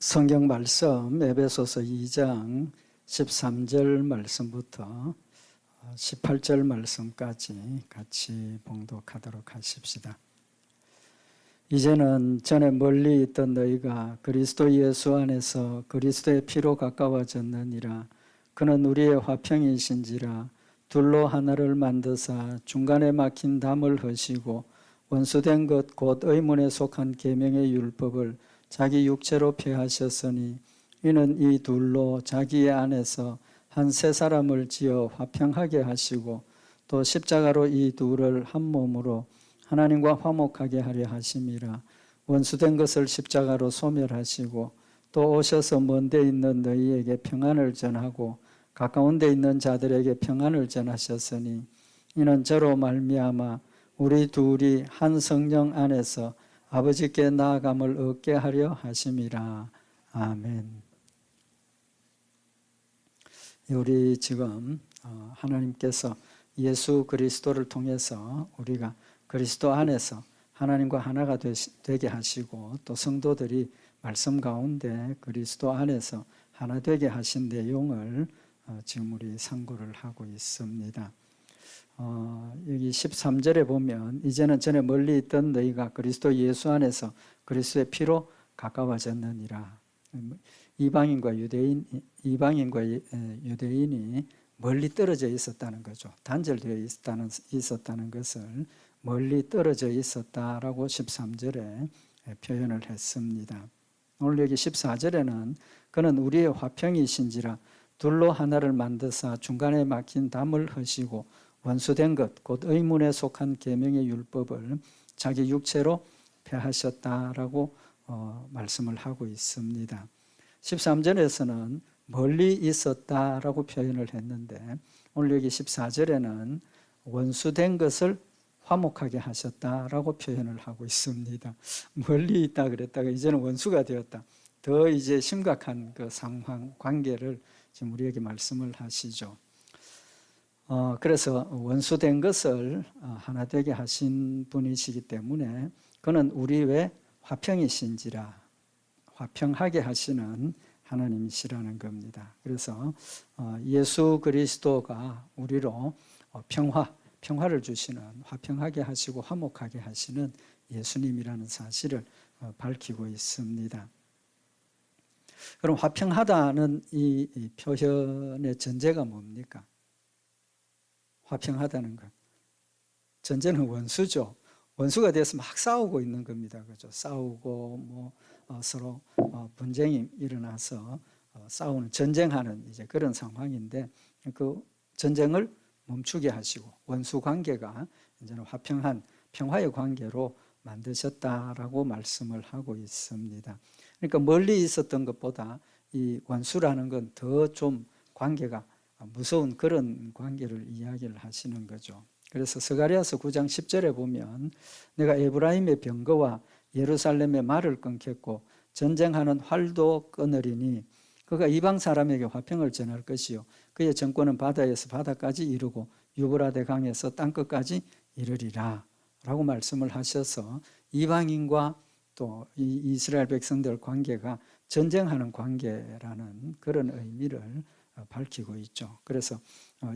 성경 말씀 에베소서 2장 13절 말씀부터 18절 말씀까지 같이 봉독하도록 하십시다. 이제는 전에 멀리 있던 너희가 그리스도 예수 안에서 그리스도의 피로 가까워졌느니라. 그는 우리의 화평이신지라. 둘로 하나를 만드사 중간에 막힌 담을 허시고 원수된 것 곧 의문에 속한 계명의 율법을 자기 육체로 폐하셨으니 이는 이 둘로 자기의 안에서 한 세 사람을 지어 화평하게 하시고 또 십자가로 이 둘을 한 몸으로 하나님과 화목하게 하려 하심이라. 원수된 것을 십자가로 소멸하시고 또 오셔서 먼 데 있는 너희에게 평안을 전하고 가까운 데 있는 자들에게 평안을 전하셨으니 이는 저로 말미암아 우리 둘이 한 성령 안에서 아버지께 나아감을 얻게 하려 하심이라. 아멘. 우리 지금 하나님께서 예수 그리스도를 통해서 우리가 그리스도 안에서 하나님과 하나가 되게 하시고 또 성도들이 말씀 가운데 그리스도 안에서 하나 되게 하신 내용을 지금 우리 상고를 하고 있습니다. 여기 13절에 보면 이제는 전에 멀리 있던 너희가 그리스도 예수 안에서 그리스도의 피로 가까워졌느니라. 이방인과 유대인이 멀리 떨어져 있었다는 거죠. 단절되어 있었다는 것을 멀리 떨어져 있었다라고 13절에 표현을 했습니다. 오늘 여기 14절에는 그는 우리의 화평이신지라. 둘로 하나를 만드사 중간에 막힌 담을 허시고 원수된 것 곧 의문에 속한 계명의 율법을 자기 육체로 폐하셨다라고 말씀을 하고 있습니다. 13절에서는 멀리 있었다라고 표현을 했는데 오늘 여기 14절에는 원수된 것을 화목하게 하셨다라고 표현을 하고 있습니다. 멀리 있다 그랬다가 이제는 원수가 되었다. 더 이제 심각한 그 상황 관계를 지금 우리에게 말씀을 하시죠. 그래서 원수된 것을 하나 되게 하신 분이시기 때문에 그는 우리 외 화평이신지라. 화평하게 하시는 하나님이시라는 겁니다. 그래서 예수 그리스도가 우리로 평화를 주시는, 화평하게 하시고 화목하게 하시는 예수님이라는 사실을 밝히고 있습니다. 그럼 화평하다는 이 표현의 전제가 뭡니까? 화평하다는 것. 전제는 원수죠. 원수가 돼서 막 싸우고 있는 겁니다. 그죠? 싸우고 서로 분쟁이 일어나서 싸우는, 전쟁하는 이제 그런 상황인데 그 전쟁을 멈추게 하시고 원수 관계가 이제는 화평한 평화의 관계로 만드셨다라고 말씀을 하고 있습니다. 그러니까 멀리 있었던 것보다 이 원수라는 건 더 좀 관계가 무서운 그런 관계를 이야기를 하시는 거죠. 그래서 스가랴서 9장 10절에 보면 내가 에브라임의 병거와 예루살렘의 말을 끊겠고 전쟁하는 활도 끊으리니 그가 이방 사람에게 화평을 전할 것이요 그의 정권은 바다에서 바다까지 이르고 유브라데 강에서 땅끝까지 이르리라 라고 말씀을 하셔서 이방인과 또 이스라엘 백성들 관계가 전쟁하는 관계라는 그런 의미를 밝히고 있죠. 그래서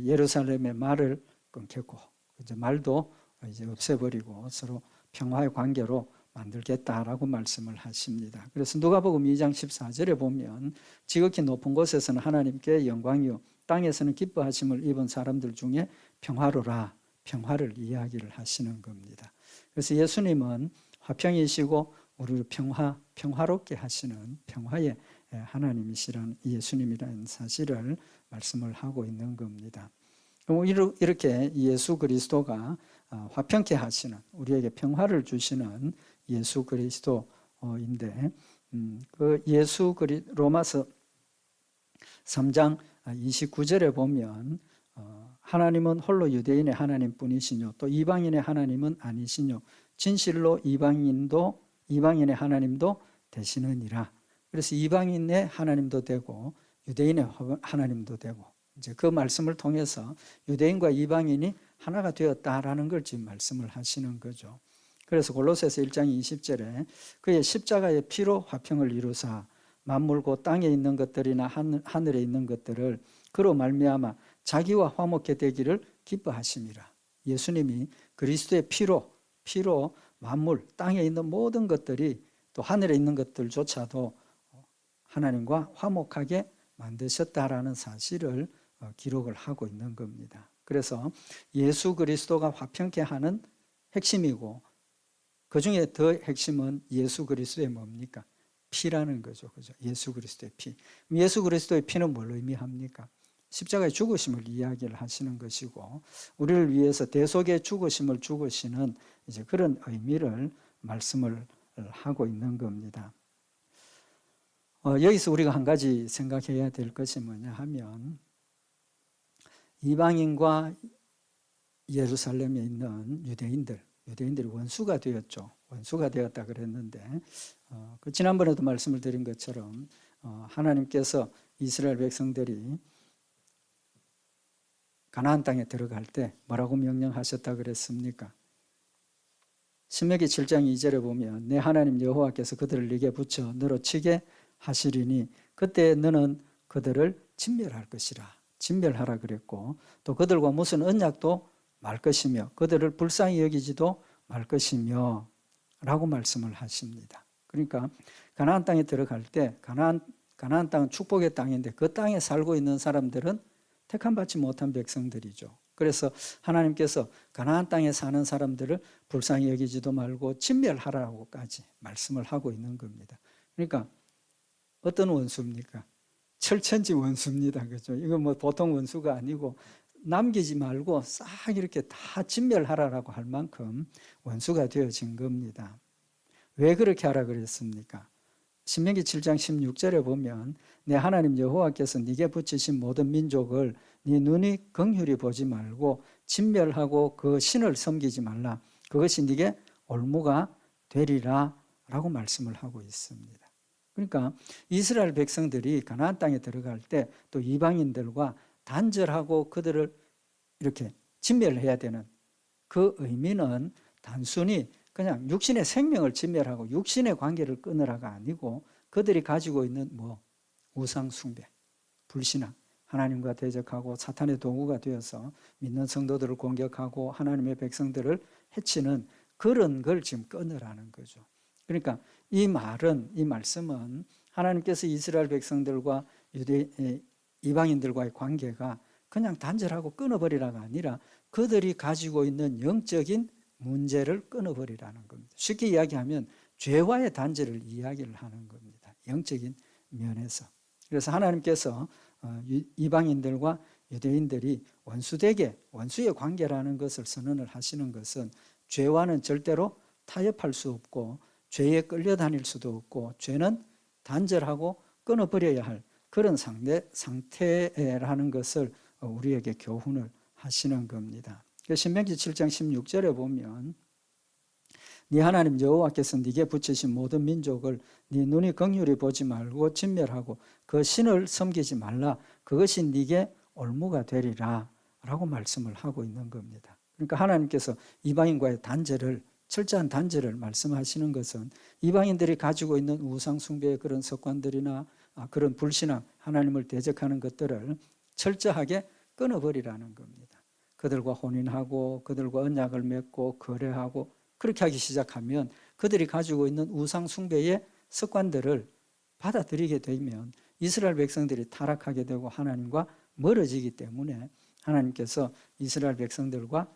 예루살렘의 말을 끊겠고 이제 말도 이제 없애버리고 서로 평화의 관계로 만들겠다라고 말씀을 하십니다. 그래서 누가복음 2장 14절에 보면 지극히 높은 곳에서는 하나님께 영광이요 땅에서는 기뻐하심을 입은 사람들 중에 평화로라, 평화를 이야기를 하시는 겁니다. 그래서 예수님은 화평이시고 우리를 평화롭게 하시는 평화의 하나님이시라는 예수님이라는 사실을 말씀을 하고 있는 겁니다. 이렇게 예수 그리스도가 화평케 하시는, 우리에게 평화를 주시는 예수 그리스도인데 그 로마서 3장 29절에 보면 하나님은 홀로 유대인의 하나님뿐이시뇨 또 이방인의 하나님은 아니시뇨 진실로 이방인의 하나님도 되시느니라. 그래서 이방인의 하나님도 되고 유대인의 하나님도 되고 이제 그 말씀을 통해서 유대인과 이방인이 하나가 되었다라는 걸 지금 말씀을 하시는 거죠. 그래서 골로새서 1장 20절에 그의 십자가의 피로 화평을 이루사 만물고 땅에 있는 것들이나 하늘에 있는 것들을 그로 말미암아 자기와 화목케 되기를 기뻐하심이라. 예수님이 그리스도의 피로 만물, 땅에 있는 모든 것들이 또 하늘에 있는 것들조차도 하나님과 화목하게 만드셨다라는 사실을 기록을 하고 있는 겁니다. 그래서 예수 그리스도가 화평케 하는 핵심이고, 그 중에 더 핵심은 예수 그리스도의 뭡니까? 피라는 거죠. 그죠? 예수 그리스도의 피. 예수 그리스도의 피는 뭘 의미합니까? 십자가의 죽으심을 이야기를 하시는 것이고, 우리를 위해서 대속의 죽으심을 죽으시는 이제 그런 의미를 말씀을 하고 있는 겁니다. 여기서 우리가 한 가지 생각해야 될 것이 뭐냐 하면, 이방인과 예루살렘에 있는 유대인들이 원수가 되었죠. 원수가 되었다 그랬는데, 지난번에도 말씀을 드린 것처럼 하나님께서 이스라엘 백성들이 가나안 땅에 들어갈 때 뭐라고 명령하셨다 그랬습니까? 신명기 7장 2절에 보면 내 하나님 여호와께서 그들을 네게 붙여 너로 치게 하시리니 그때 너는 그들을 진멸할 것이라. 진멸하라 그랬고, 또 그들과 무슨 언약도 말 것이며 그들을 불쌍히 여기지도 말 것이며 라고 말씀을 하십니다. 그러니까 가나안 땅에 들어갈 때 가나안 땅은 축복의 땅인데 그 땅에 살고 있는 사람들은 택함받지 못한 백성들이죠. 그래서 하나님께서 가나안 땅에 사는 사람들을 불쌍히 여기지도 말고 진멸하라고까지 말씀을 하고 있는 겁니다. 그러니까 어떤 원수입니까? 철천지 원수입니다. 그죠? 이건 뭐 보통 원수가 아니고 남기지 말고 싹 이렇게 다 진멸하라라고 할 만큼 원수가 되어진 겁니다. 왜 그렇게 하라 그랬습니까? 신명기 7장 16절에 보면 내 하나님 여호와께서 네게 붙이신 모든 민족을 네 눈이 긍휼히 보지 말고 진멸하고 그 신을 섬기지 말라. 그것이 네게 올무가 되리라 라고 말씀을 하고 있습니다. 그러니까 이스라엘 백성들이 가나안 땅에 들어갈 때 또 이방인들과 단절하고 그들을 이렇게 진멸해야 되는 그 의미는 단순히 그냥 육신의 생명을 진멸하고 육신의 관계를 끊으라가 아니고 그들이 가지고 있는 우상 숭배, 불신앙, 하나님과 대적하고 사탄의 도구가 되어서 믿는 성도들을 공격하고 하나님의 백성들을 해치는 그런 걸 지금 끊으라는 거죠. 그러니까 이 말씀은 하나님께서 이스라엘 백성들과 이방인들과의 관계가 그냥 단절하고 끊어버리라가 아니라 그들이 가지고 있는 영적인 문제를 끊어버리라는 겁니다. 쉽게 이야기하면 죄와의 단절을 이야기를 하는 겁니다. 영적인 면에서. 그래서 하나님께서 이방인들과 유대인들이 원수의 관계라는 것을 선언을 하시는 것은 죄와는 절대로 타협할 수 없고 죄에 끌려다닐 수도 없고 죄는 단절하고 끊어버려야 할 그런 상태라는 것을 우리에게 교훈을 하시는 겁니다. 신명기 7장 16절에 보면 네 하나님 여호와께서 네게 붙이신 모든 민족을 네 눈이 긍휼히 보지 말고 진멸하고 그 신을 섬기지 말라. 그것이 네게 올무가 되리라 라고 말씀을 하고 있는 겁니다. 그러니까 하나님께서 이방인과의 철저한 단절을 말씀하시는 것은 이방인들이 가지고 있는 우상 숭배의 그런 습관들이나 그런 불신앙, 하나님을 대적하는 것들을 철저하게 끊어버리라는 겁니다. 그들과 혼인하고 그들과 언약을 맺고 거래하고 그렇게 하기 시작하면 그들이 가지고 있는 우상 숭배의 습관들을 받아들이게 되면 이스라엘 백성들이 타락하게 되고 하나님과 멀어지기 때문에 하나님께서 이스라엘 백성들과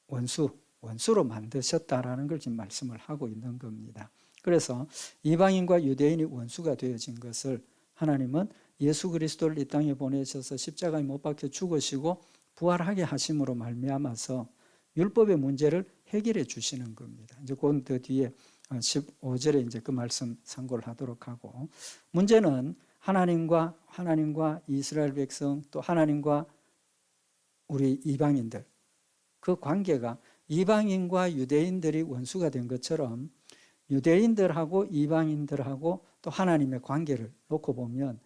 원수로 만드셨다라는 걸 지금 말씀을 하고 있는 겁니다. 그래서 이방인과 유대인이 원수가 되어진 것을 하나님은 예수 그리스도를 이 땅에 보내셔서 십자가에 못 박혀 죽으시고 부활하게 하심으로 말미암아서 율법의 문제를 해결해 주시는 겁니다. 이제 그 뒤에 15절에 이제 그 말씀 상고를 하도록 하고, 문제는 하나님과 이스라엘 백성 또 하나님과 우리 이방인들, 그 관계가 이방인과 유대인들이 원수가 된 것처럼 유대인들하고 이방인들하고 또 하나님의 관계를 놓고 보면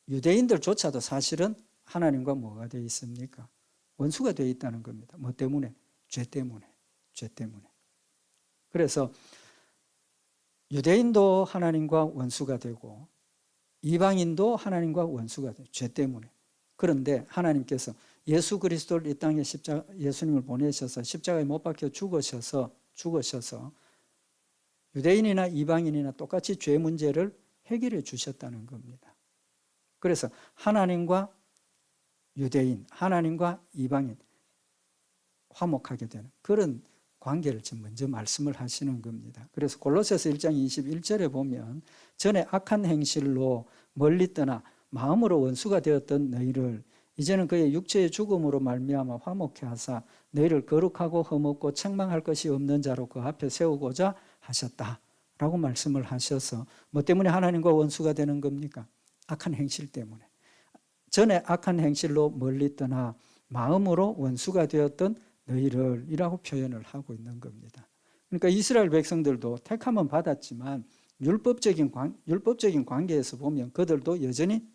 유대인들조차도 사실은 하나님과 뭐가 되어 있습니까? 원수가 되어 있다는 겁니다. 뭐 때문에? 죄 때문에. 그래서 유대인도 하나님과 원수가 되고 이방인도 하나님과 원수가 돼요. 죄 때문에. 그런데 하나님께서 예수 그리스도를 이 땅에 예수님을 보내셔서 십자가에 못 박혀 죽으셔서 유대인이나 이방인이나 똑같이 죄 문제를 해결해 주셨다는 겁니다. 그래서 하나님과 유대인, 하나님과 이방인 화목하게 되는 그런 관계를 지금 먼저 말씀을 하시는 겁니다. 그래서 골로새서 1장 21절에 보면 전에 악한 행실로 멀리 떠나 마음으로 원수가 되었던 너희를 이제는 그의 육체의 죽음으로 말미암아 화목케 하사 너희를 거룩하고 흠없고 책망할 것이 없는 자로 그 앞에 세우고자 하셨다라고 말씀을 하셔서 뭐 때문에 하나님과 원수가 되는 겁니까? 악한 행실 때문에. 전에 악한 행실로 멀리 떠나 마음으로 원수가 되었던 너희를 이라고 표현을 하고 있는 겁니다. 그러니까 이스라엘 백성들도 택함은 받았지만 율법적인 관계에서 보면 그들도 여전히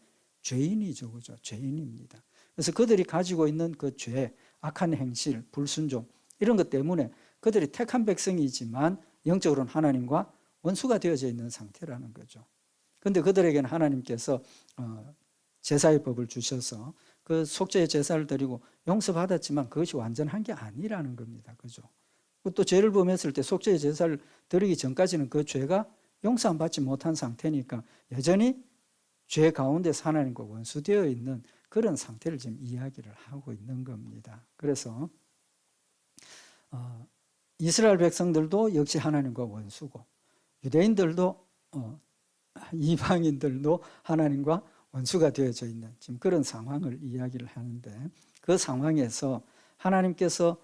죄인이죠. 그죠? 죄인입니다. 그래서 그들이 가지고 있는 그 죄, 악한 행실, 불순종 이런 것 때문에 그들이 택한 백성이지만 영적으로는 하나님과 원수가 되어져 있는 상태라는 거죠. 그런데 그들에게는 하나님께서 제사의 법을 주셔서 그 속죄의 제사를 드리고 용서받았지만 그것이 완전한 게 아니라는 겁니다. 그죠? 또 죄를 범했을 때 속죄의 제사를 드리기 전까지는 그 죄가 용서 안 받지 못한 상태니까 여전히 죄 가운데서 하나님과 원수되어 있는 그런 상태를 지금 이야기를 하고 있는 겁니다. 그래서 이스라엘 백성들도 역시 하나님과 원수고 유대인들도 이방인들도 하나님과 원수가 되어져 있는 지금 그런 상황을 이야기를 하는데 그 상황에서 하나님께서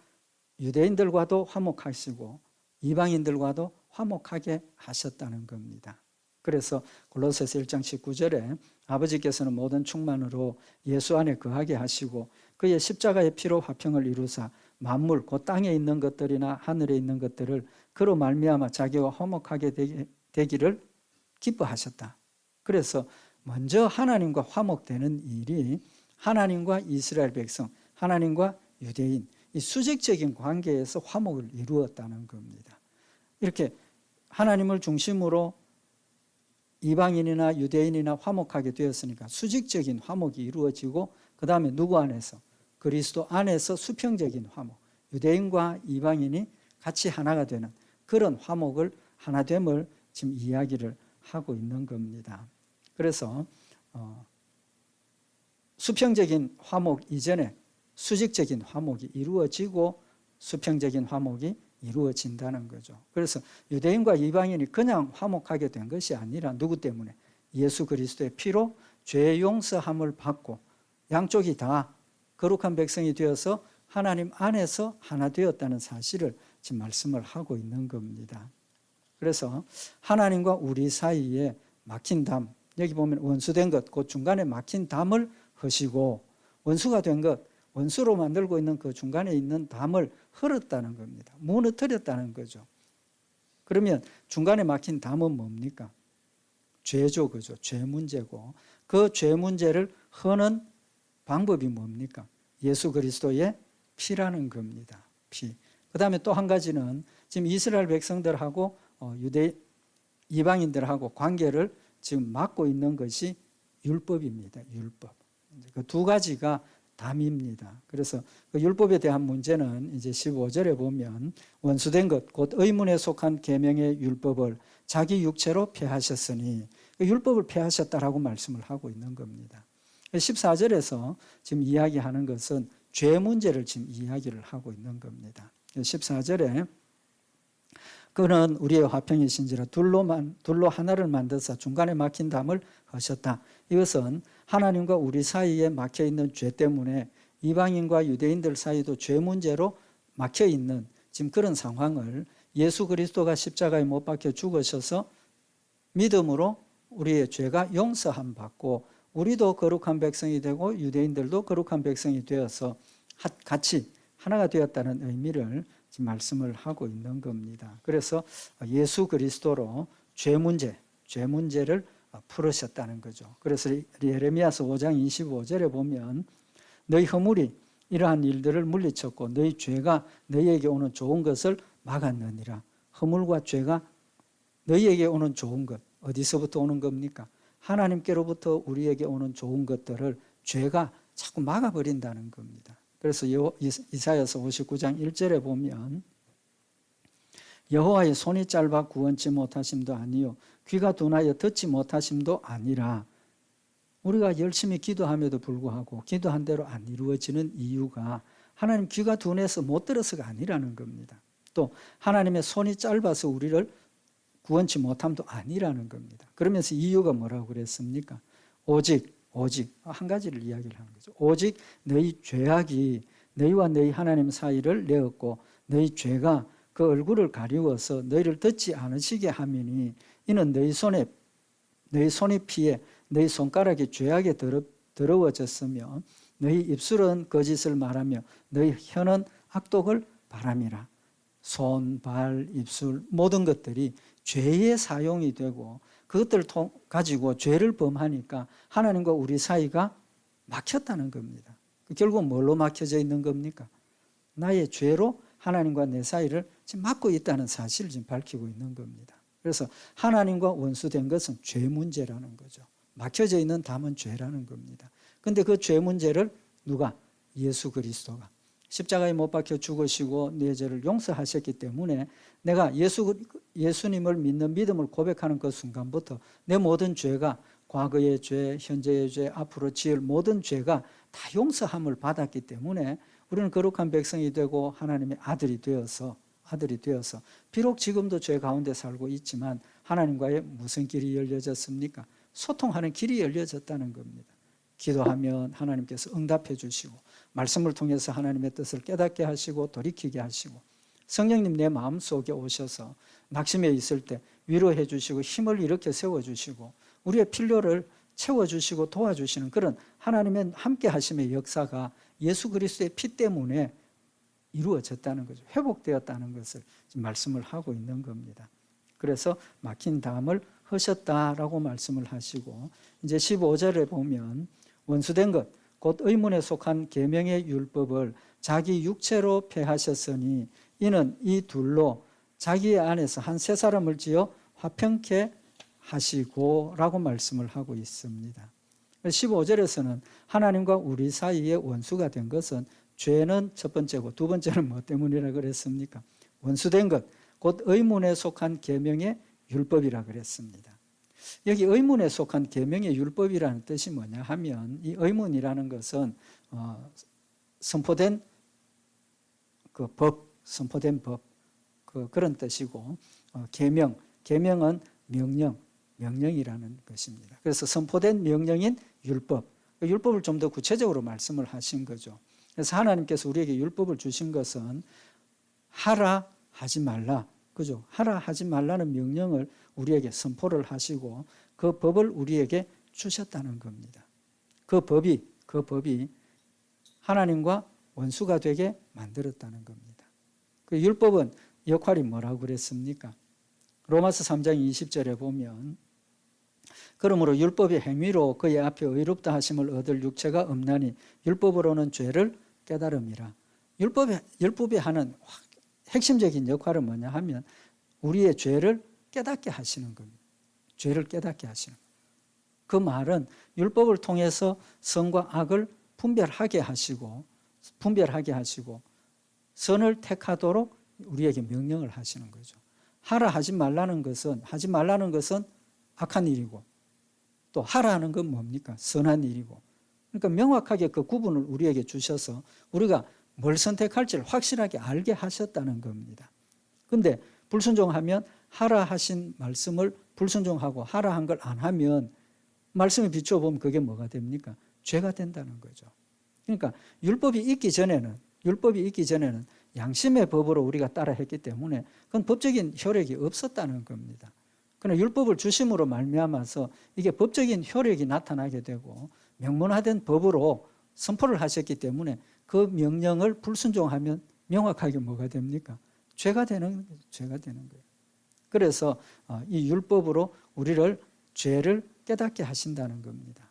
유대인들과도 화목하시고 이방인들과도 화목하게 하셨다는 겁니다. 그래서 골로새서 1장 19절에 아버지께서는 모든 충만으로 예수 안에 거하게 하시고 그의 십자가의 피로 화평을 이루사 만물 곧 땅에 있는 것들이나 하늘에 있는 것들을 그로 말미암아 자기와 화목하게 되기를 기뻐하셨다. 그래서 먼저 하나님과 화목되는 일이 하나님과 이스라엘 백성, 하나님과 유대인 이 수직적인 관계에서 화목을 이루었다는 겁니다. 이렇게 하나님을 중심으로 이방인이나 유대인이나 화목하게 되었으니까 수직적인 화목이 이루어지고 그 다음에 누구 안에서? 그리스도 안에서 수평적인 화목, 유대인과 이방인이 같이 하나가 되는 그런 화목을 하나됨을 지금 이야기를 하고 있는 겁니다. 그래서 수평적인 화목 이전에 수직적인 화목이 이루어지고 수평적인 화목이 이루어진다는 거죠. 그래서 유대인과 이방인이 그냥 화목하게 된 것이 아니라 누구 때문에? 예수 그리스도의 피로 죄 용서함을 받고 양쪽이 다 거룩한 백성이 되어서 하나님 안에서 하나 되었다는 사실을 지금 말씀을 하고 있는 겁니다. 그래서 하나님과 우리 사이에 막힌 담, 여기 보면 원수된 것, 그 중간에 막힌 담을 허시고 원수가 된 것, 원수로 만들고 있는 그 중간에 있는 담을 헐었다는 겁니다. 무너뜨렸다는 거죠. 그러면 중간에 막힌 담은 뭡니까? 죄죠, 그죠? 죄 문제고 그 죄 문제를 허는 방법이 뭡니까? 예수 그리스도의 피라는 겁니다. 피. 그 다음에 또 한 가지는 지금 이스라엘 백성들하고 이방인들하고 관계를 지금 막고 있는 것이 율법입니다. 율법. 그 두 가지가 담입니다. 그래서 그 율법에 대한 문제는 이제 15절에 보면 원수된 것, 곧 의문에 속한 계명의 율법을 자기 육체로 폐하셨으니 그 율법을 폐하셨다라고 말씀을 하고 있는 겁니다. 14절에서 지금 이야기하는 것은 죄 문제를 지금 이야기를 하고 있는 겁니다. 14절에 그는 우리의 화평이신지라 둘로 하나를 만드사 중간에 막힌 담을 하셨다. 이것은 하나님과 우리 사이에 막혀있는 죄 때문에 이방인과 유대인들 사이도 죄 문제로 막혀있는 지금 그런 상황을 예수 그리스도가 십자가에 못 박혀 죽으셔서 믿음으로 우리의 죄가 용서함 받고 우리도 거룩한 백성이 되고 유대인들도 거룩한 백성이 되어서 같이 하나가 되었다는 의미를 지금 말씀을 하고 있는 겁니다. 그래서 예수 그리스도로 죄 문제를 풀으셨다는 거죠. 그래서 예레미야서 5장 25절에 보면 너희 허물이 이러한 일들을 물리쳤고 너희 죄가 너희에게 오는 좋은 것을 막았느니라. 허물과 죄가 너희에게 오는 좋은 것, 어디서부터 오는 겁니까? 하나님께로부터 우리에게 오는 좋은 것들을 죄가 자꾸 막아버린다는 겁니다. 그래서 이사야서 59장 1절에 보면 여호와의 손이 짧아 구원치 못하심도 아니요 귀가 둔하여 듣지 못하심도 아니라, 우리가 열심히 기도함에도 불구하고 기도한 대로 안 이루어지는 이유가 하나님 귀가 둔해서 못 들어서가 아니라는 겁니다. 또 하나님의 손이 짧아서 우리를 구원치 못함도 아니라는 겁니다. 그러면서 이유가 뭐라고 그랬습니까? 오직 한 가지를 이야기를 하는 거죠. 오직 너희 죄악이 너희와 너희 하나님 사이를 내었고 너희 죄가 그 얼굴을 가리워서 너희를 듣지 않으시게 하미니 이는 너희 손이 피해 너희 손가락이 죄악에 더러워졌으며 너희 입술은 거짓을 말하며 너희 혀는 악독을 바람이라. 손, 발, 입술 모든 것들이 죄의 사용이 되고 그것들을 가지고 죄를 범하니까 하나님과 우리 사이가 막혔다는 겁니다. 결국 뭘로 막혀져 있는 겁니까? 나의 죄로 하나님과 내 사이를 지금 막고 있다는 사실을 지금 밝히고 있는 겁니다. 그래서 하나님과 원수된 것은 죄 문제라는 거죠. 막혀져 있는 담은 죄라는 겁니다. 그런데 그 죄 문제를 누가? 예수 그리스도가 십자가에 못 박혀 죽으시고 내 죄를 용서하셨기 때문에 내가 예수님을 믿는 믿음을 고백하는 그 순간부터 내 모든 죄가, 과거의 죄, 현재의 죄, 앞으로 지을 모든 죄가 다 용서함을 받았기 때문에 우리는 거룩한 백성이 되고 하나님의 아들이 되어서 비록 지금도 죄 가운데 살고 있지만 하나님과의 무슨 길이 열려졌습니까? 소통하는 길이 열려졌다는 겁니다. 기도하면 하나님께서 응답해 주시고 말씀을 통해서 하나님의 뜻을 깨닫게 하시고 돌이키게 하시고 성령님 내 마음속에 오셔서 낙심해 있을 때 위로해 주시고 힘을 일으켜 세워주시고 우리의 필요를 채워주시고 도와주시는 그런 하나님의 함께 하심의 역사가 예수 그리스도의 피 때문에 이루어졌다는 거죠. 회복되었다는 것을 지금 말씀을 하고 있는 겁니다. 그래서 막힌 담을 허셨다라고 말씀을 하시고 이제 15절에 보면 원수된 것 곧 의문에 속한 계명의 율법을 자기 육체로 폐하셨으니 이는 이 둘로 자기 안에서 한 세 사람을 지어 화평케 하시고 라고 말씀을 하고 있습니다. 15절에서는 하나님과 우리 사이에 원수가 된 것은 죄는 첫 번째고 두 번째는 뭐 때문이라 그랬습니까? 원수된 것 곧 의문에 속한 계명의 율법이라 그랬습니다. 여기 의문에 속한 계명의 율법이라는 뜻이 뭐냐 하면 이 의문이라는 것은 선포된 그 법, 선포된 법 그런 뜻이고 계명은 명령이라는 것입니다. 그래서 선포된 명령인 율법, 율법을 좀 더 구체적으로 말씀을 하신 거죠. 그래서 하나님께서 우리에게 율법을 주신 것은 하라 하지 말라, 그죠? 하라 하지 말라는 명령을 우리에게 선포를 하시고 그 법을 우리에게 주셨다는 겁니다. 그 법이 하나님과 원수가 되게 만들었다는 겁니다. 그 율법은 역할이 뭐라고 그랬습니까? 로마서 3장 20절에 보면 그러므로 율법의 행위로 그의 앞에 의롭다 하심을 얻을 육체가 없나니 율법으로는 죄를 깨달음이라. 율법이 하는 핵심적인 역할은 뭐냐 하면 우리의 죄를 깨닫게 하시는 겁니다. 죄를 깨닫게 하시는 겁니다. 그 말은 율법을 통해서 선과 악을 분별하게 하시고 선을 택하도록 우리에게 명령을 하시는 거죠. 하라 하지 말라는 것은 악한 일이고 또 하라는 건 뭡니까? 선한 일이고. 그러니까 명확하게 그 구분을 우리에게 주셔서 우리가 뭘 선택할지를 확실하게 알게 하셨다는 겁니다. 그런데 불순종하면 하라 하신 말씀을 불순종하고 하라 한 걸 안 하면 말씀에 비추어 보면 그게 뭐가 됩니까? 죄가 된다는 거죠. 그러니까 율법이 있기 전에는 양심의 법으로 우리가 따라 했기 때문에 그건 법적인 효력이 없었다는 겁니다. 그러나 율법을 주심으로 말미암아서 이게 법적인 효력이 나타나게 되고 명문화된 법으로 선포를 하셨기 때문에 그 명령을 불순종하면 명확하게 뭐가 됩니까? 죄가 되는 거예요. 그래서 이 율법으로 우리를 죄를 깨닫게 하신다는 겁니다.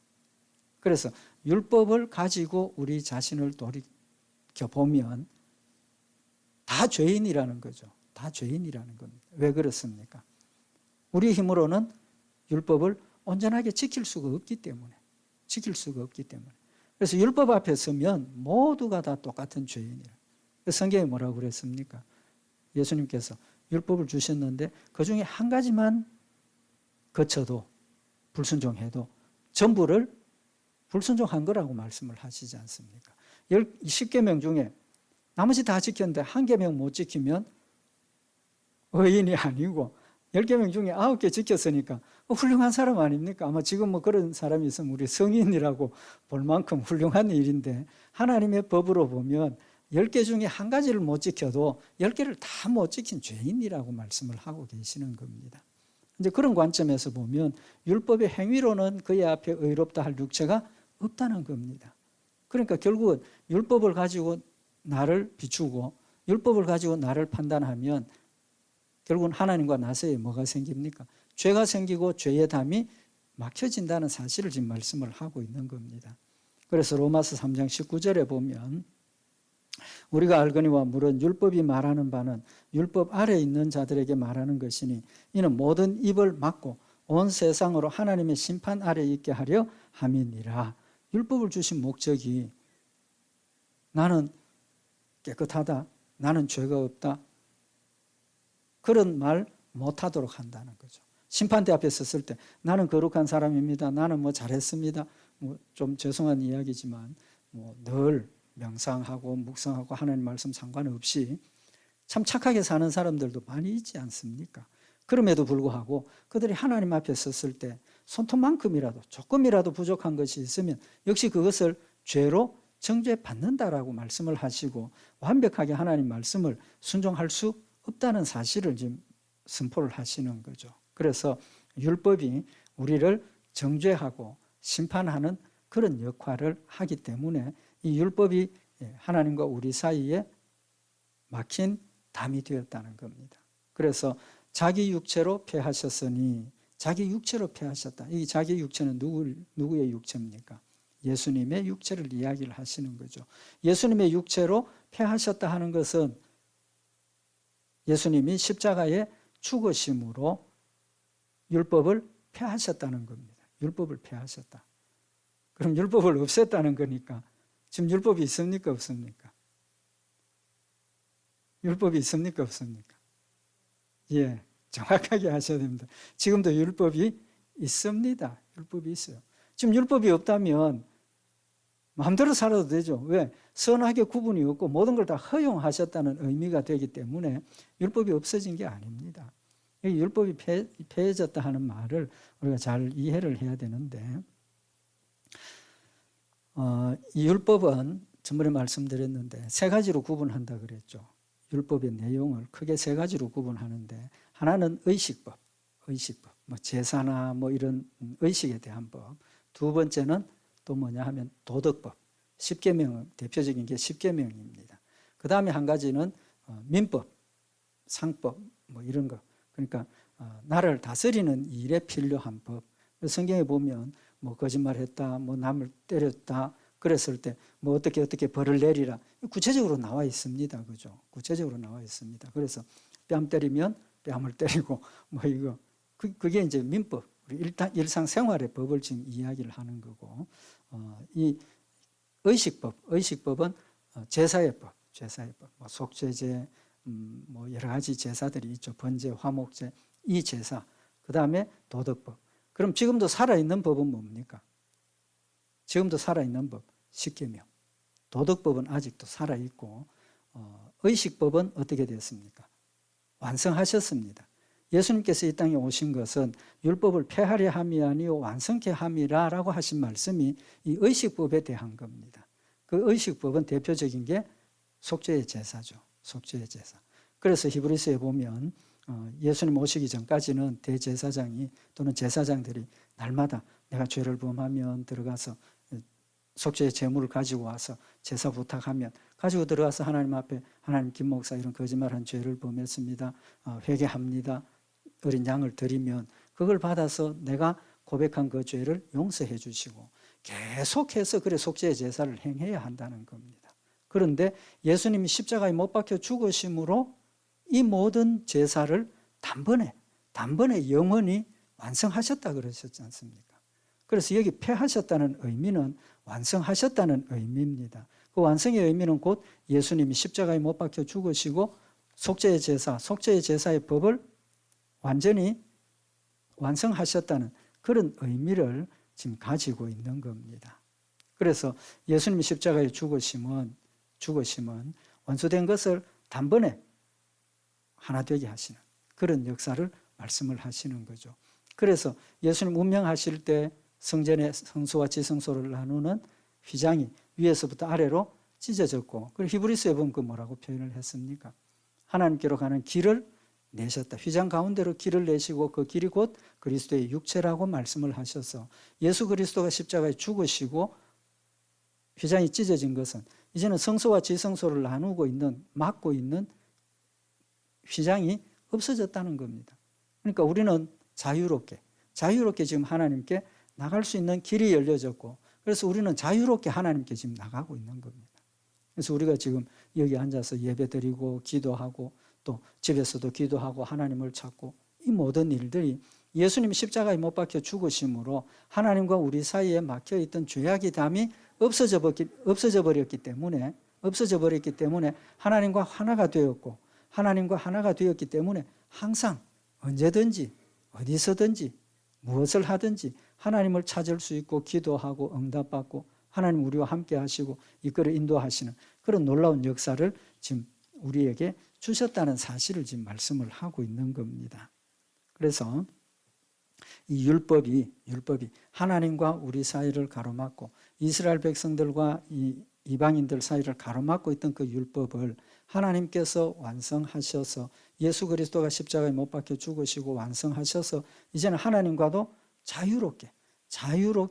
그래서 율법을 가지고 우리 자신을 돌이켜보면 다 죄인이라는 거죠. 다 죄인이라는 겁니다. 왜 그렇습니까? 우리 힘으로는 율법을 온전하게 지킬 수가 없기 때문에. 그래서 율법 앞에 서면 모두가 다 똑같은 죄인이에요. 성경에 뭐라고 그랬습니까? 예수님께서 율법을 주셨는데 그중에 한 가지만 거쳐도, 불순종해도 전부를 불순종한 거라고 말씀을 하시지 않습니까? 10계명 중에 나머지 다 지켰는데 한 계명 못 지키면 의인이 아니고 10계명 중에 9개 지켰으니까 훌륭한 사람 아닙니까? 아마 지금 뭐 그런 사람이 있으면 우리 성인이라고 볼 만큼 훌륭한 일인데, 하나님의 법으로 보면 10개 중에 한 가지를 못 지켜도 10개를 다 못 지킨 죄인이라고 말씀을 하고 계시는 겁니다. 이제 그런 관점에서 보면 율법의 행위로는 그의 앞에 의롭다 할 육체가 없다는 겁니다. 그러니까 결국은 율법을 가지고 나를 비추고 율법을 가지고 나를 판단하면 결국은 하나님과 나 사이에 뭐가 생깁니까? 죄가 생기고 죄의 담이 막혀진다는 사실을 지금 말씀을 하고 있는 겁니다. 그래서 로마서 3장 19절에 보면 우리가 알거니와 물은 율법이 말하는 바는 율법 아래 있는 자들에게 말하는 것이니 이는 모든 입을 막고 온 세상으로 하나님의 심판 아래 있게 하려 함이니라. 율법을 주신 목적이 나는 깨끗하다, 나는 죄가 없다, 그런 말 못하도록 한다는 거죠. 심판대 앞에 섰을 때 나는 거룩한 사람입니다, 나는 뭐 잘했습니다, 뭐 좀 죄송한 이야기지만 뭐 늘 명상하고 묵상하고 하나님 말씀 상관없이 참 착하게 사는 사람들도 많이 있지 않습니까? 그럼에도 불구하고 그들이 하나님 앞에 섰을 때 손톱만큼이라도 조금이라도 부족한 것이 있으면 역시 그것을 죄로 정죄받는다라고 말씀을 하시고 완벽하게 하나님 말씀을 순종할 수 없다는 사실을 지금 선포를 하시는 거죠. 그래서 율법이 우리를 정죄하고 심판하는 그런 역할을 하기 때문에 이 율법이 하나님과 우리 사이에 막힌 담이 되었다는 겁니다. 그래서 자기 육체로 패하셨으니, 자기 육체로 패하셨다. 이 자기 육체는 누구의 육체입니까? 예수님의 육체를 이야기를 하시는 거죠. 예수님의 육체로 패하셨다 하는 것은 예수님이 십자가에 죽으심으로 율법을 폐하셨다는 겁니다. 율법을 폐하셨다. 그럼 율법을 없앴다는 거니까 지금 율법이 있습니까? 없습니까? 율법이 있습니까? 없습니까? 예, 정확하게 하셔야 됩니다. 지금도 율법이 있습니다. 율법이 있어요. 지금 율법이 없다면 마음대로 살아도 되죠. 왜? 선하게 구분이 없고 모든 걸 다 허용하셨다는 의미가 되기 때문에 율법이 없어진 게 아닙니다. 율법이 폐해졌다 하는 말을 우리가 잘 이해를 해야 되는데, 이 율법은 전번에 말씀드렸는데 세 가지로 구분한다 그랬죠. 율법의 내용을 크게 세 가지로 구분하는데, 하나는 의식법, 뭐 제사나 뭐 이런 의식에 대한 법. 두 번째는 또 뭐냐 하면 도덕법, 10계명, 대표적인 게 10계명입니다. 그 다음에 한 가지는 민법, 상법 뭐 이런 거. 그러니까 나를 다스리는 일에 필요한 법. 성경에 보면 뭐 거짓말했다, 뭐 남을 때렸다 그랬을 때 뭐 어떻게 벌을 내리라 구체적으로 나와 있습니다. 그죠? 구체적으로 나와 있습니다. 그래서 뺨 때리면 뺨을 때리고 뭐 이거 그게 이제 민법, 우리 일상생활의 법을 지금 이야기를 하는 거고, 이 의식법은 제사의 법, 뭐 속죄제, 뭐 여러 가지 제사들이 있죠. 번제, 화목제, 이 제사. 그 다음에 도덕법. 그럼 지금도 살아있는 법은 뭡니까? 지금도 살아있는 법, 10계명. 도덕법은 아직도 살아있고, 의식법은 어떻게 됐습니까? 완성하셨습니다. 예수님께서 이 땅에 오신 것은 율법을 폐하려 함이 아니요 완성케 함이라라고 하신 말씀이 이 의식법에 대한 겁니다. 그 의식법은 대표적인 게 속죄의 제사죠. 속죄의 제사. 그래서 히브리서에 보면 예수님 오시기 전까지는 대제사장이 또는 제사장들이 날마다 내가 죄를 범하면 들어가서 속죄의 제물을 가지고 와서 제사 부탁하면 가지고 들어가서 하나님 앞에, 하나님 김 목사 이런 거짓말한 죄를 범했습니다, 회개합니다, 어린 양을 드리면 그걸 받아서 내가 고백한 그 죄를 용서해 주시고 계속해서 그래 속죄의 제사를 행해야 한다는 겁니다. 그런데 예수님이 십자가에 못 박혀 죽으심으로 이 모든 제사를 단번에 단번에 영원히 완성하셨다 그러셨지 않습니까? 그래서 여기 폐하셨다는 의미는 완성하셨다는 의미입니다. 그 완성의 의미는 곧 예수님이 십자가에 못 박혀 죽으시고 속죄의 제사의 법을 완전히 완성하셨다는 그런 의미를 지금 가지고 있는 겁니다. 그래서 예수님이 십자가에 죽으심은 완수된 것을 단번에 하나 되게 하시는 그런 역사를 말씀을 하시는 거죠. 그래서 예수님 운명하실 때 성전의 성소와 지성소를 나누는 휘장이 위에서부터 아래로 찢어졌고, 그리고 히브리서에 보면 그 뭐라고 표현을 했습니까? 하나님께로 가는 길을 내셨다. 휘장 가운데로 길을 내시고 그 길이 곧 그리스도의 육체라고 말씀을 하셔서 예수 그리스도가 십자가에 죽으시고 휘장이 찢어진 것은 이제는 성소와 지성소를 나누고 있는, 막고 있는 휘장이 없어졌다는 겁니다. 그러니까 우리는 자유롭게 지금 하나님께 나갈 수 있는 길이 열려졌고, 그래서 우리는 자유롭게 하나님께 지금 나가고 있는 겁니다. 그래서 우리가 지금 여기 앉아서 예배드리고 기도하고 또 집에서도 기도하고 하나님을 찾고, 이 모든 일들이 예수님 십자가에 못 박혀 죽으심으로 하나님과 우리 사이에 막혀있던 죄악의 담이 없어져 버렸기 때문에 하나님과 하나가 되었고, 하나님과 하나가 되었기 때문에 항상 언제든지 어디서든지 무엇을 하든지 하나님을 찾을 수 있고 기도하고 응답받고 하나님 우리와 함께 하시고 이끌어 인도하시는 그런 놀라운 역사를 지금 우리에게 주셨다는 사실을 지금 말씀을 하고 있는 겁니다. 그래서 이 율법이 하나님과 우리 사이를 가로막고 이스라엘 백성들과 이 이방인들 사이를 가로막고 있던 그 율법을 하나님께서 완성하셔서 예수 그리스도가 십자가에 못 박혀 죽으시고 완성하셔서 이제는 하나님과도 자유롭게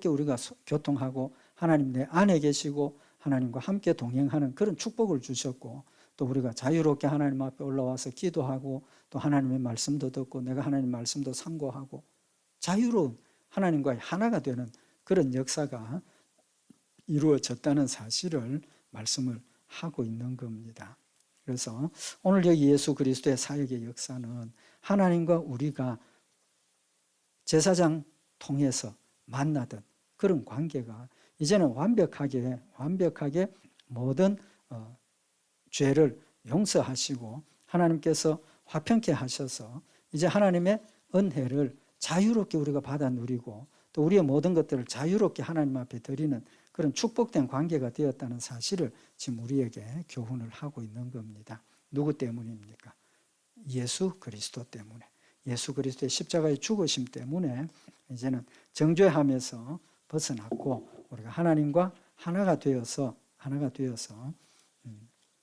우리가 교통하고 하나님 내 안에 계시고 하나님과 함께 동행하는 그런 축복을 주셨고, 또 우리가 자유롭게 하나님 앞에 올라와서 기도하고 또 하나님의 말씀도 듣고 내가 하나님 말씀도 상고하고 자유로운 하나님과의 하나가 되는 그런 역사가 이루어졌다는 사실을 말씀을 하고 있는 겁니다. 그래서 오늘 여기 예수 그리스도의 사역의 역사는 하나님과 우리가 제사장 통해서 만나던 그런 관계가 이제는 완벽하게 모든 죄를 용서하시고 하나님께서 화평케 하셔서 이제 하나님의 은혜를 자유롭게 우리가 받아 누리고 또 우리의 모든 것들을 자유롭게 하나님 앞에 드리는 그런 축복된 관계가 되었다는 사실을 지금 우리에게 교훈을 하고 있는 겁니다. 누구 때문입니까? 예수 그리스도 때문에, 예수 그리스도의 십자가의 죽으심 때문에 이제는 정죄함에서 벗어났고 우리가 하나님과 하나가 되어서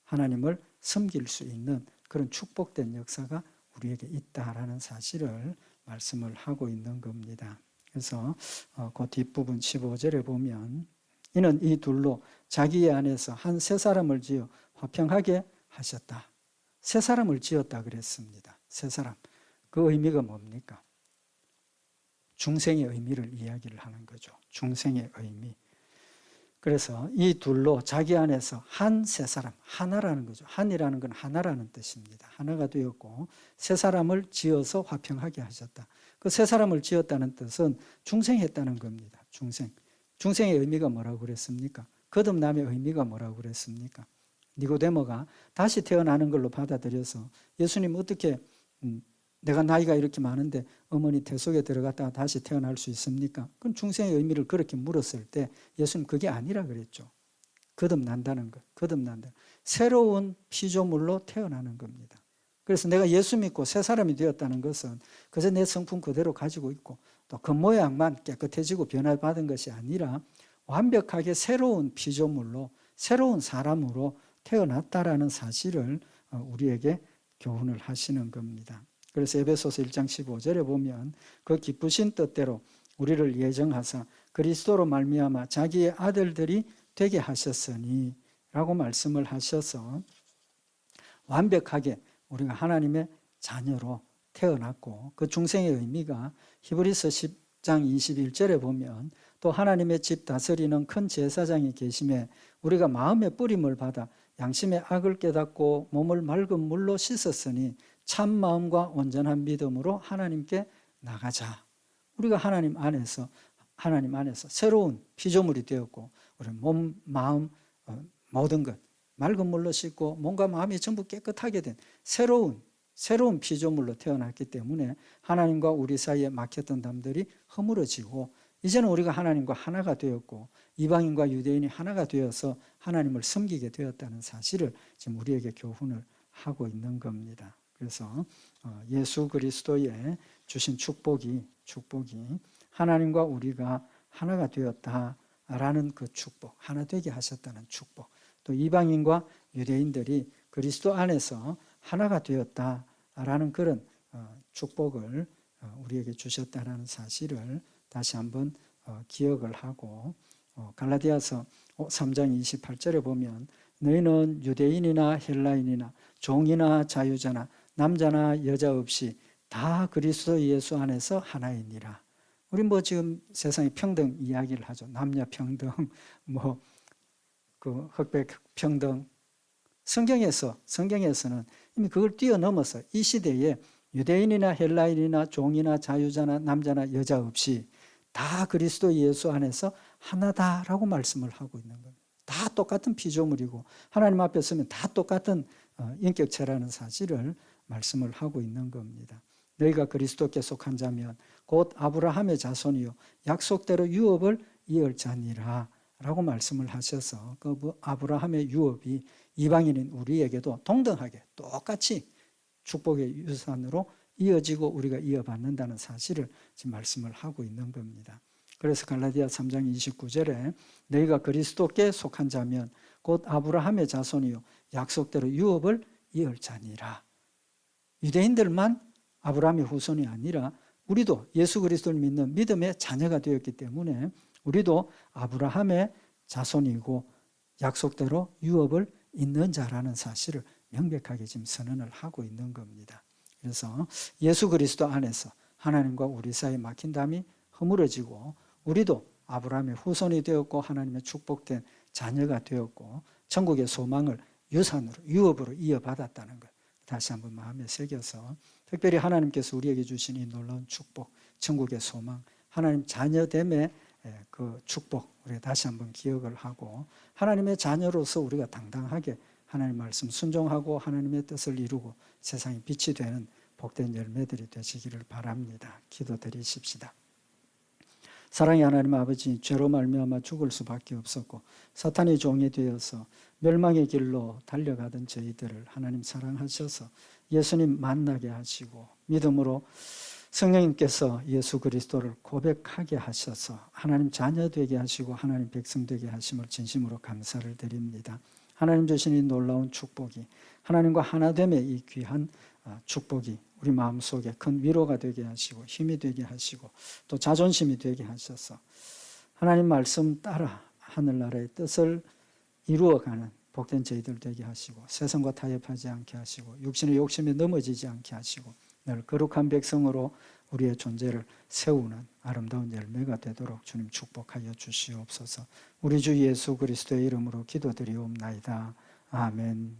하나님을 섬길 수 있는 그런 축복된 역사가 우리에게 있다라는 사실을 말씀을 하고 있는 겁니다. 그래서 그 뒷부분 15절에 보면 이는 이 둘로 자기의 안에서 한 새 사람을 지어 화평하게 하셨다. 새 사람을 지었다 그랬습니다. 새 사람. 그 의미가 뭡니까? 중생의 의미를 이야기를 하는 거죠. 중생의 의미. 그래서 이 둘로 자기 안에서 한 새 사람, 하나라는 거죠. 한이라는 건 하나라는 뜻입니다. 하나가 되었고 새 사람을 지어서 화평하게 하셨다. 그 새 사람을 지었다는 뜻은 중생했다는 겁니다. 중생의 의미가 뭐라고 그랬습니까? 거듭남의 의미가 뭐라고 그랬습니까? 니고데모가 다시 태어나는 걸로 받아들여서 예수님 어떻게 내가 나이가 이렇게 많은데 어머니 태 속에 들어갔다가 다시 태어날 수 있습니까? 그럼 중생의 의미를 그렇게 물었을 때 예수님 그게 아니라 그랬죠. 거듭난다는 것, 새로운 피조물로 태어나는 겁니다. 그래서 내가 예수 믿고 새 사람이 되었다는 것은 그저 내 성품 그대로 가지고 있고 또 겉모양만 깨끗해지고 변화받은 것이 아니라 완벽하게 새로운 피조물로 새로운 사람으로 태어났다라는 사실을 우리에게 교훈을 하시는 겁니다. 그래서 에베소서 1장 15절에 보면 그 기쁘신 뜻대로 우리를 예정하사 그리스도로 말미암아 자기의 아들들이 되게 하셨으니 라고 말씀을 하셔서 완벽하게 우리가 하나님의 자녀로 태어났고 그 중생의 의미가 히브리서 10장 21절에 보면 또 하나님의 집 다스리는 큰 제사장이 계심에 우리가 마음의 뿌림을 받아 양심의 악을 깨닫고 몸을 맑은 물로 씻었으니 참 마음과 온전한 믿음으로 하나님께 나가자. 우리가 하나님 안에서 새로운 피조물이 되었고 우리 몸, 마음, 모든 것 맑은 물로 씻고 몸과 마음이 전부 깨끗하게 된 새로운 피조물로 태어났기 때문에 하나님과 우리 사이에 막혔던 담들이 허물어지고 이제는 우리가 하나님과 하나가 되었고 이방인과 유대인이 하나가 되어서 하나님을 섬기게 되었다는 사실을 지금 우리에게 교훈을 하고 있는 겁니다. 그래서 예수 그리스도의 주신 축복이 하나님과 우리가 하나가 되었다라는 그 축복, 하나 되게 하셨다는 축복, 또 이방인과 유대인들이 그리스도 안에서 하나가 되었다라는 그런 축복을 우리에게 주셨다라는 사실을 다시 한번 기억을 하고 갈라디아서 3장 28절에 보면 너희는 유대인이나 헬라인이나 종이나 자유자나 남자나 여자 없이 다 그리스도 예수 안에서 하나이니라. 우리 지금 세상에 평등 이야기를 하죠. 남녀 평등, 그 흑백 평등. 성경에서는 이미 그걸 뛰어넘어서 이 시대에 유대인이나 헬라인이나 종이나 자유자나 남자나 여자 없이 다 그리스도 예수 안에서 하나다라고 말씀을 하고 있는 겁니다. 다 똑같은 피조물이고 하나님 앞에 서면 다 똑같은 인격체라는 사실을 말씀을 하고 있는 겁니다. 너희가 그리스도께 속한 자면 곧 아브라함의 자손이요 약속대로 유업을 이을 자니라 라고 말씀을 하셔서 그 아브라함의 유업이 이방인인 우리에게도 동등하게 똑같이 축복의 유산으로 이어지고 우리가 이어받는다는 사실을 지금 말씀을 하고 있는 겁니다. 그래서 갈라디아 3장 29절에 너희가 그리스도께 속한 자면 곧 아브라함의 자손이요 약속대로 유업을 이을 자니라. 유대인들만 아브라함의 후손이 아니라 우리도 예수 그리스도를 믿는 믿음의 자녀가 되었기 때문에 우리도 아브라함의 자손이고 약속대로 유업을 잇는 자라는 사실을 명백하게 지금 선언을 하고 있는 겁니다. 그래서 예수 그리스도 안에서 하나님과 우리 사이에 막힌 담이 허물어지고 우리도 아브라함의 후손이 되었고 하나님의 축복된 자녀가 되었고 천국의 소망을 유산으로 유업으로 이어받았다는 것 다시 한번 마음에 새겨서 특별히 하나님께서 우리에게 주신 이 놀라운 축복, 천국의 소망, 하나님 자녀됨의 그 축복 우리가 다시 한번 기억을 하고 하나님의 자녀로서 우리가 당당하게 하나님 말씀 순종하고 하나님의 뜻을 이루고 세상에 빛이 되는 복된 열매들이 되시기를 바랍니다. 기도드리십시다. 사랑의 하나님 아버지, 죄로 말미암아 죽을 수밖에 없었고 사탄의 종이 되어서 멸망의 길로 달려가던 저희들을 하나님 사랑하셔서 예수님 만나게 하시고 믿음으로 성령님께서 예수 그리스도를 고백하게 하셔서 하나님 자녀 되게 하시고 하나님 백성 되게 하심을 진심으로 감사를 드립니다. 하나님 주신 이 놀라운 축복이 하나님과 하나됨의 이 귀한 축복이 우리 마음속에 큰 위로가 되게 하시고 힘이 되게 하시고 또 자존심이 되게 하셔서 하나님 말씀 따라 하늘나라의 뜻을 이루어가는 복된 저희들 되게 하시고 세상과 타협하지 않게 하시고 육신의 욕심에 넘어지지 않게 하시고 늘 거룩한 백성으로 우리의 존재를 세우는 아름다운 열매가 되도록 주님 축복하여 주시옵소서. 우리 주 예수 그리스도의 이름으로 기도드리옵나이다. 아멘.